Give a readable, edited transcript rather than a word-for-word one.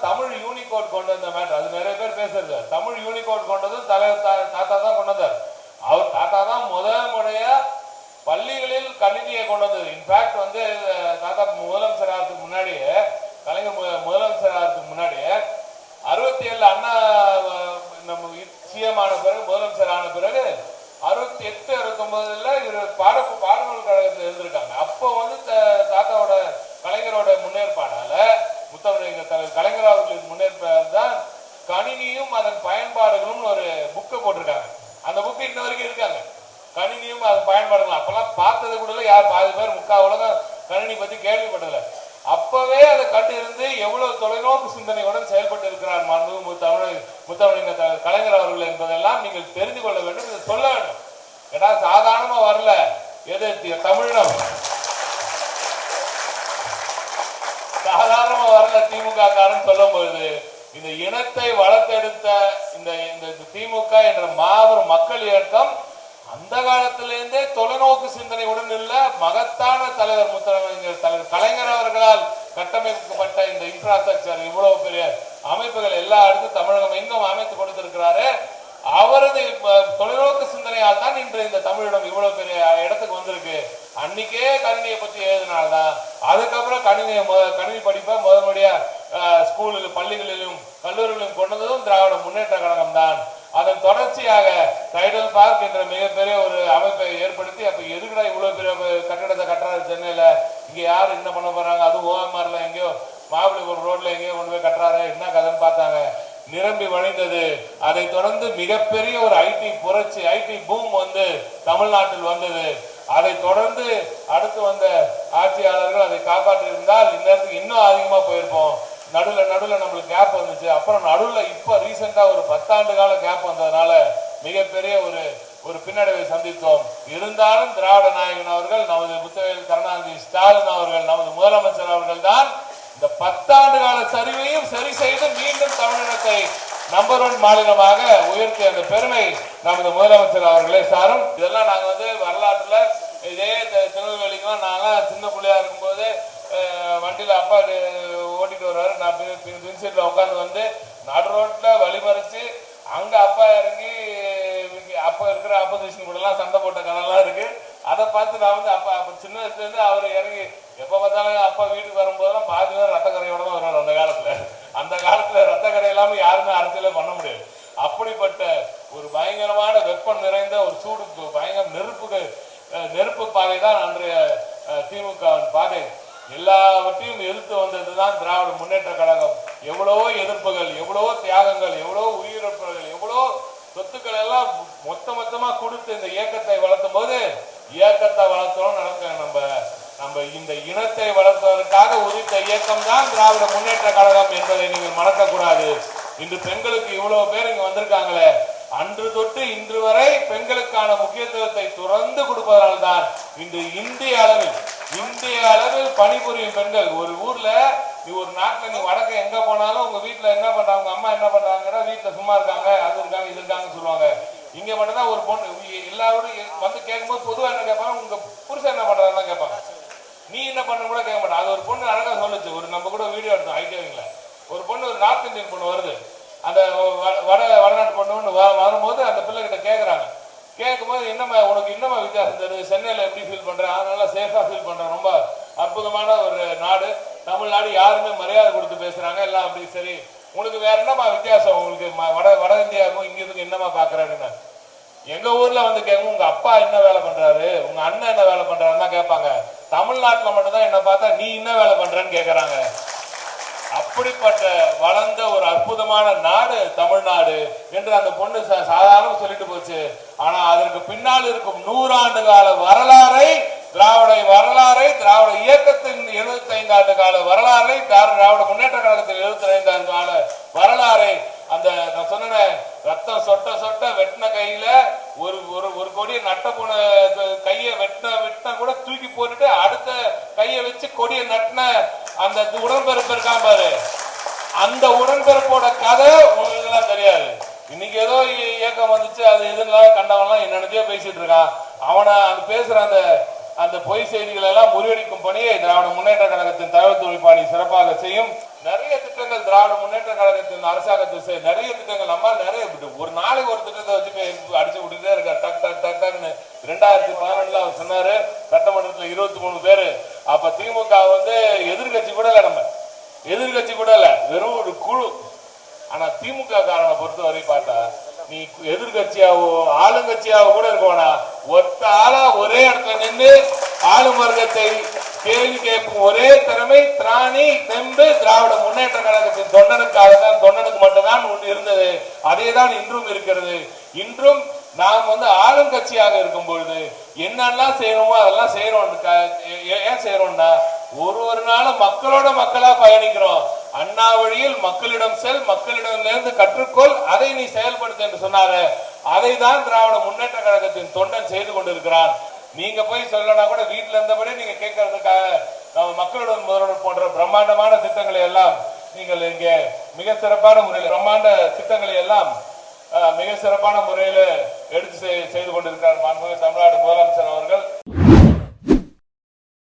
Tamil Unicode கொண்டு வந்த matter அது நிறைய பேர் பேசுறது. தமிழ் யூனிகோட் கொண்டதும் தலைவர் தாத்தா தான் கொண்டு வந்தார். அவர் தாத்தா தான் முறையா பள்ளிகளில் கணினியை கொண்டு வந்தது. இன்ஃபேக்ட் வந்து தாத்தா முதலமைச்சர் ஆகிறதுக்கு முன்னாடியே, கலைஞர் முதலமைச்சர் ஆகிறதுக்கு முன்னாடியே 67 அண்ணா நம்ம சிஎம் ஆன பிறகு, முதலமைச்சர் ஆன பிறகு 68, 69 இவர் பாடநூல் கழகத்தில் இருந்திருக்காங்க. அப்போ வந்து தாத்தாவோட கலைஞரோட முன்னேற்பாடால, முத்தமிழ் கலைஞர் அவர்களின் முன்னேற்பாடு தான் கணினியும் அதன் பயன்பாடுகளும் ஒரு புக்கை போட்டிருக்காங்க. அந்த புக்கு இன்ன வரைக்கும் இருக்காங்க. கணினியும் அதன் பயன்பாடுகளும் அப்பெல்லாம் பார்த்தது கூட யார் பாதி பேர் முக்கால் உலகம் கணினி பத்தி கேள்விப்பட்டதில்லை. அப்பவே அதை கண்டு இருந்து எவ்வளவு தொலைநோக்கு சிந்தனையுடன் செயல்பட்டு இருக்கிறார் முத்தமிழ் கலைஞர் அவர்கள் என்பதெல்லாம் நீங்கள் தெரிந்து கொள்ள வேண்டும், இதை சொல்ல வேண்டும். ஏன்னா சாதாரணமா வரல, எது தமிழினம் சாதாரணமா வரல. திமுக காரன் சொல்லும் பொழுது இந்த இனத்தை வளர்த்தெடுத்த இந்த திமுக என்ற மாபெரும் மக்கள் இயக்கம் அந்த காலத்திலிருந்தே தொலைநோக்கு சிந்தனையுடன் உள்ள மகத்தான தலைவர் தலைவர் கலைஞர் அவர்களால் கட்டமைக்கப்பட்ட இந்த இன்ஃப்ராஸ்ட்ரக்சர், இவ்வளவு பெரிய அமைப்புகள் எல்லா இடத்தும் தமிழகம் எங்கும் அமைத்து கொடுத்திருக்கிறாரு. அவரது தொலைநோக்கு சிந்தனையால் தான் இன்று இந்த தமிழிடம் இவ்வளவு பெரிய இடத்துக்கு வந்திருக்கு. அன்னைக்கே கணினியை பற்றி எழுதினால்தான் அதுக்கப்புறம் கணினி படிப்பை முதன்முறையா ஸ்கூலில், பள்ளிகளிலும் கல்லூரிகளிலும் கொண்டதும் திராவிட முன்னேற்ற கழகம் தான். அதன் தொடர்ச்சியாக டைடல் பார்க் என்ற மிகப்பெரிய ஒரு அமைப்பை ஏற்படுத்தி, அப்ப எதுக்குடா இவ்வளவு பெரிய கட்டிடத்தை கட்டுறாரு சென்னையில, இங்க யாரு என்ன பண்ண போறாங்க, அது ஓஎம்ஆர்ல எங்கேயோ மாவட்டபுரம் ரோட்ல எங்கேயோ கொண்டு போய் கட்டுறாரு, என்ன கதைன்னு பார்த்தாங்க. நிரம்பி வழிந்தது. அதை தொடர்ந்து மிகப்பெரிய ஒரு ஐடி புரட்சி, ஐடி பூம் வந்து தமிழ்நாட்டில் வந்தது. அதை தொடர்ந்து அடுத்து வந்த ஆட்சியாளர்கள் அதை காப்பாற்றி இருந்தால் இந்நேரத்துக்கு இன்னும் அதிகமா போயிருப்போம். நடுவில் நம்மளுக்கு கேப் வந்துச்சு. அப்புறம் நடுவில் இப்ப ரீசெண்டா ஒரு 10 ஆண்டு கால கேப் வந்ததுனால மிகப்பெரிய ஒரு பின்னடைவை சந்தித்தோம். இருந்தாலும் திராவிட நாயகன் அவர்கள், நமது முத்துவேல் கருணாநிதி ஸ்டாலின் அவர்கள், நமது முதலமைச்சர் அவர்கள் தான் இந்த 10 ஆண்டு கால சரிவையும் சரி செய்து மீண்டும் தமிழினத்தை நம்பர் 1 மாநிலமாக உயர்த்திய அந்த பெருமை நமது முதலமைச்சர் அவர்களே சாரும். இதெல்லாம் நாங்க வந்து வரலாற்றுல இதே திருநெல்வேலிக்கெல்லாம் நாங்களாம் சின்ன பிள்ளையா இருக்கும்போது வண்டியில அப்பா ஓட்டிட்டு வருவாரு. நான் பின்சீட்ல உட்காந்து வந்து நடு ரோட்ல வழிமறிச்சு அங்க அப்பா இறங்கி அப்ப இருக்கிற ஆப்போசிஷன் கூட எல்லாம் சண்டை போட்ட கதைலாம் இருக்கு. அதை பார்த்து நான் வந்து அப்ப சின்ன வயசுல இருந்து அவர் இறங்கி எப்ப பார்த்தாலும் அப்பா வீட்டுக்கு வரும்போதெல்லாம் பாதி பேர் ரத்த கரையோட தான் வருவார். அந்த காலத்துல ரத்த கரை இல்லாம யாருமே அரசியலே பண்ண முடியாது. அப்படிப்பட்ட ஒரு பயங்கரமான வெப்பம் நிறைந்த ஒரு சூடு பயங்கர நெருப்பு பாதை தான் அன்றைய திமுக பாதை. எல்லாவற்றையும் எதிர்த்து வந்ததுதான் திராவிட முன்னேற்ற கழகம். எவ்வளவோ எதிர்ப்புகள், எவ்வளவோ தியாகங்கள், எவ்வளவோ உயிரிழப்புகள், எவ்வளவோ சொத்துக்கள் எல்லாம் மொத்தமா கொடுத்து இந்த இயக்கத்தை வளர்த்தும் போது, இயக்கத்தை வளர்த்தோம் நடக்க நம்ம இந்த இனத்தை வளர்ப்பதற்காக உதித்த இயக்கம் தான் திராவிட முன்னேற்ற கழகம் என்பதை நீங்கள் மறக்கக்கூடாது. இன்று பெண்களுக்கு இவ்வளவு பேர் இங்க வந்திருக்காங்களே, அன்று தொட்டு இன்று வரை பெண்களுக்கான முக்கியத்துவத்தை தொடர்ந்து கொடுப்பதால் தான் இன்று இந்திய அளவில் பணிபுரியும் பெண்கள். ஒரு ஊர்ல நீ ஒரு நாட்டுல நீ வடக்க எங்க போனாலும் உங்க வீட்டுல என்ன பண்றாங்க, உங்க அம்மா என்ன பண்றாங்கன்னா வீட்டுல சும்மா இருக்காங்க, அது இருக்காங்க இது இருக்காங்கன்னு சொல்லுவாங்க. இங்க மட்டும்தான் ஒரு பொண்ணு எல்லாரும் வந்து கேட்கும்போது பொதுவா என்ன கேட்பாங்க, உங்க புருஷன் என்ன பண்றாருன்னு கேட்பாங்க, நீ என்ன பண்ண கூட கேட்க மாட்டேன். அது ஒரு பொண்ணு அழகா சொல்லுச்சு. ஒரு நம்ம கூட வீடியோ எடுத்தோம் ஐடியாவிங்கள. ஒரு பொண்ணு, ஒரு நார்த் இந்தியன் பொண்ணு வருது, அந்த வடநாட்டு பொண்ணு வரும்போது அந்த பிள்ளை கிட்ட கேட்கறாங்க. கேட்கும்போது என்னம்மா உனக்கு என்னம்மா வித்தியாசம் தெரியுது, சென்னையில எப்படி ஃபீல் பண்றேன், அதனால சேஃபா ஃபீல் பண்றேன், ரொம்ப அற்புதமான ஒரு நாடு தமிழ்நாடு, யாருமே மரியாதை கொடுத்து பேசுறாங்க எல்லாம் அப்படி. சரி, உனக்கு வேற என்னமா வித்தியாசம், உங்களுக்கு வட இந்தியாவுக்கும் இங்க இதுக்கு என்னமா பாக்குறாருன்னு எங்க ஊர்ல வந்து கேட்கும், உங்க அப்பா என்ன வேலை பண்றாரு, உங்க அண்ணன் என்ன வேலை பண்றாருன்னு தான் கேட்பாங்க. தமிழ்நாட்டுல மட்டும்தான் என்ன பார்த்தா நீ என்ன வேலை பண்றன்னு கேட்கறாங்க. அப்படிப்பட்ட வளர்ந்த ஒரு அற்புதமான நாடு தமிழ்நாடு என்று அந்த பொண்ணு சாதாரண சொல்லிட்டு போச்சு. ஆனா அதற்கு பின்னால் இருக்கும் 100 ஆண்டு கால வரலாறை, திராவிட இயக்கத்தின் 75 ஆண்டு கால வரலாறை, திராவிட முன்னேற்ற கழகத்தின் 75 ஆண்டு கால வரலாறை, அந்த நான் சொன்ன ரத்தம் சொட்ட சொட்ட வெட்டின கையில ஒரு கொடியை நட்ட போன கையை வெட்டின கூட தூக்கி போட்டுட்டு அடுத்த கையை வச்சு கொடியை நட்டின அந்த உடன்பிறப்பு இருக்கான் பாரு, அந்த உடன்பிறப்போட கதை உங்களுக்கு எல்லாம் தெரியாது. இன்னைக்கு ஏதோ இயக்கம் வந்துச்சு, அது எதுனால கண்டவன்லாம் என்னென்னதையோ பேசிட்டு இருக்கான். அவனை அந்த பேசுற அந்த அந்த பொய் செய்திகள் எல்லாம் முறியடிக்கும் பணியை திராவிட முன்னேற்ற கழகத்தின் தலைவர் தொழிற்பாணி சிறப்பாக செய்யும். நிறைய திட்டங்கள் திராவிட முன்னேற்ற கழகத்தின் அரசாங்கத்தில் நிறைய திட்டங்கள் நம்ம நிறைய ஒரு நாளைக்கு ஒரு திட்டத்தை வச்சு அடிச்சு விட்டுட்டே இருக்காரு. டக் டக் டக் டக்னு 2011 அவர் சொன்னாரு சட்டமன்றத்தில் 23 பேரு. அப்ப திமுக எதிர்கட்சி கூட இல்ல, நம்ம எதிர்கட்சி கூட இல்ல, வெறும் ஒரு குழு. ஆனா திமுக காரனை பொறுத்தவரை பார்த்தா நீ எதிர்கட்சியாவோ ஆளுங்கட்சியாவோ கூட இருக்கோனா ஒத்த ஆளா ஒரே இடத்துல நின்று ஆளும் வர்க்கத்தை கேள்வி கேட்கும் ஒரே திறமை திராணி தெம்பு திராவிட முன்னேற்ற கழகத்தின் தொண்டனுக்காக தான், தொண்டனுக்கு மட்டும்தான் ஒன்று இருந்தது. அதே தான் இன்றும் இருக்கிறது. இன்றும் நாம் ஆளும் கட்சியாக இருக்கும் பொழுது என்னெல்லாம் செய்யணுமோ அதெல்லாம் செய்யறோம். ஏன் செய்யறோம்னா ஒரு நாளும் மக்களோட மக்களா பயணிக்கிறோம். அண்ணா வழியில் மக்களிடம் செல், மக்களிடமிருந்து கற்றுக்கொள், அதை நீ செயல்படுத்த என்று சொன்னாரு. அதை தான் திராவிட முன்னேற்ற கழகத்தின் தொண்டன் செய்து கொண்டிருக்கிறான். நீங்க போய் சொல்லனா கூட வீட்டுல இருந்தபடி நீங்க கேட்கறதுக்காக மக்களுடன் முதல்வர் போன்ற பிரம்மாண்டமான திட்டங்களை எல்லாம் நீங்கள் இங்கே மிக சிறப்பான முறையில் பிரம்மாண்ட திட்டங்களை எல்லாம் மிக சிறப்பான முறையில் எடுத்து செய்து கொண்டிருக்கிறார் மாண்புமிகு தமிழ்நாடு முதலமைச்சர்